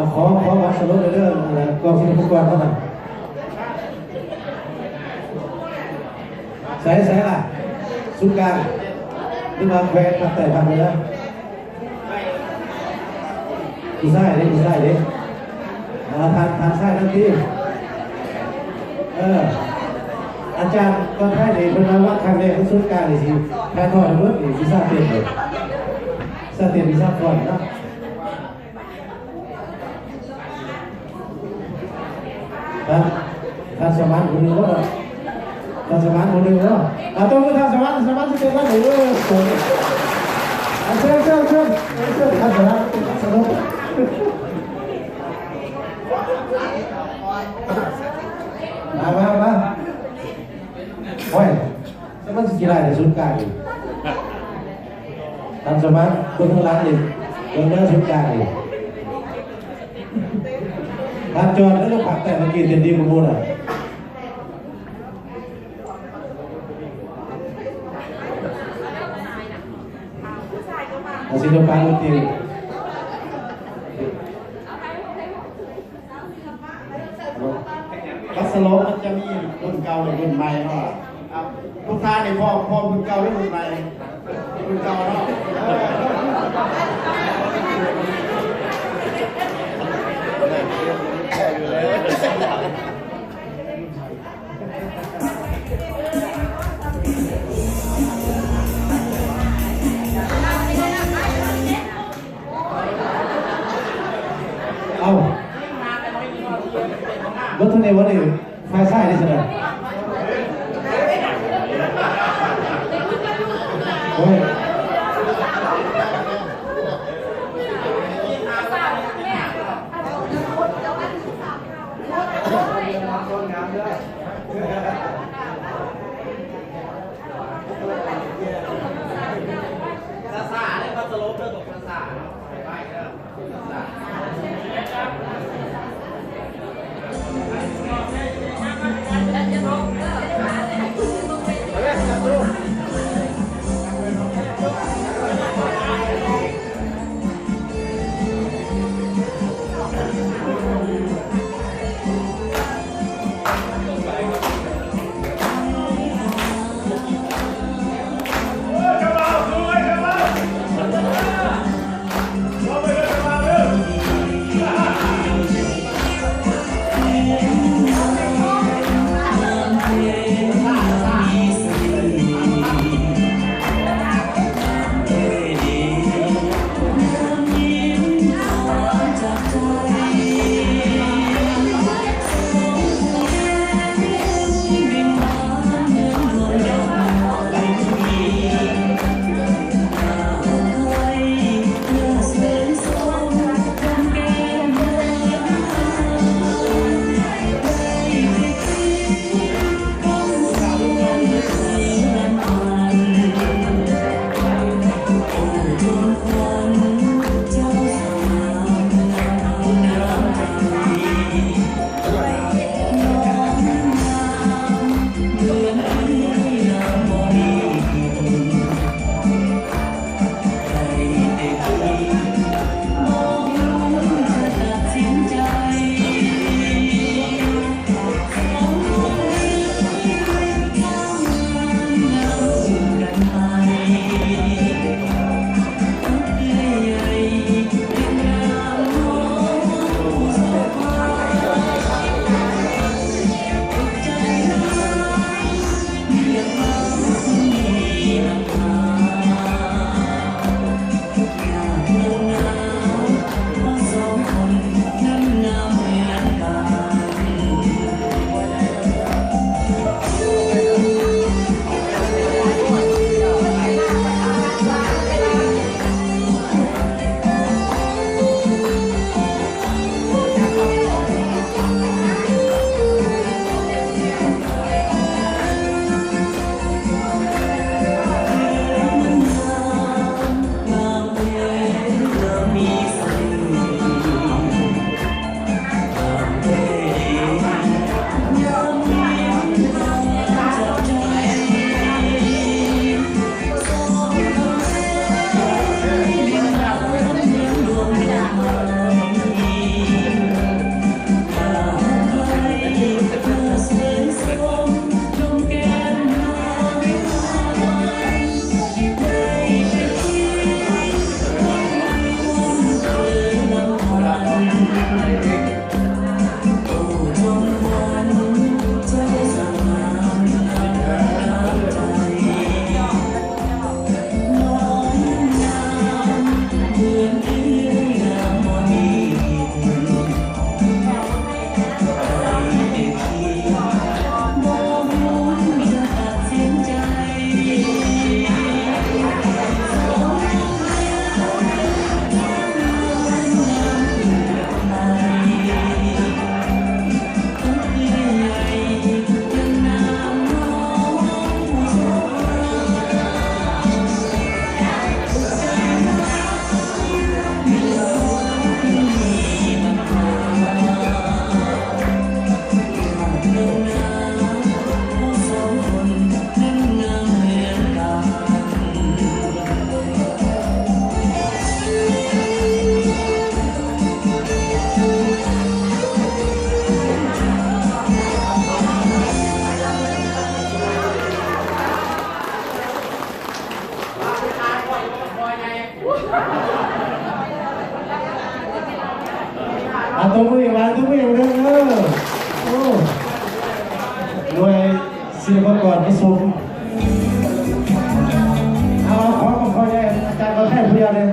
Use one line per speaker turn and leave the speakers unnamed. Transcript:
เอาขอวัดสรุปเรื่องกองศิลปากรเท่านั้นใส่ล่ะสุกการที่มาแขวนมาแต่ทำไปแล้วดีไซน์ดิทานไส้ทั้งที่อาจารย์ตอนแรกเนี่ยเป็นว่าครั้งแรกที่สุดการเลยสิแค่ทอดเมื่อกี้พิซซ่าเต็มเลยพิซซ่าทอดนะท่านสมานคนหนึ่งว่าท่านสมานคนหนึ่งว่าต้องท่านสมานจะเป็นท่านหนึ่งว่าเชิญท่านสมานสนุกมาโอ้ยมันจะกี่ไรในศูนย์กลางอีกท่านสมานคนทั้งร้านอีกคนเดินศูนย์กลางอีกท่านจอนแล้วเราผักแต่เมื่อกี้เต็มที่มูลอ่ะอาศิลปะดนตรี
วัสโลมันจะมีรุ่นเก่าและรุ่นใหม่เนาะทุกท่านในพ่อรุ่นเก่าและรุ่นใหม่รุ่นเก่าเนาะ
เอารถทุนในวันนี้ไฟใส่ได้ใช่ไหมโอ้ย
ซาเนี่ยก็สโลปเรื่องตกซาไปเด้อ
ตัวมือวางตัวมือเด้อโอ้รวยศิลปากรที่สูงเอาขอแย่อาจารย์ก็แค่เพียงเลย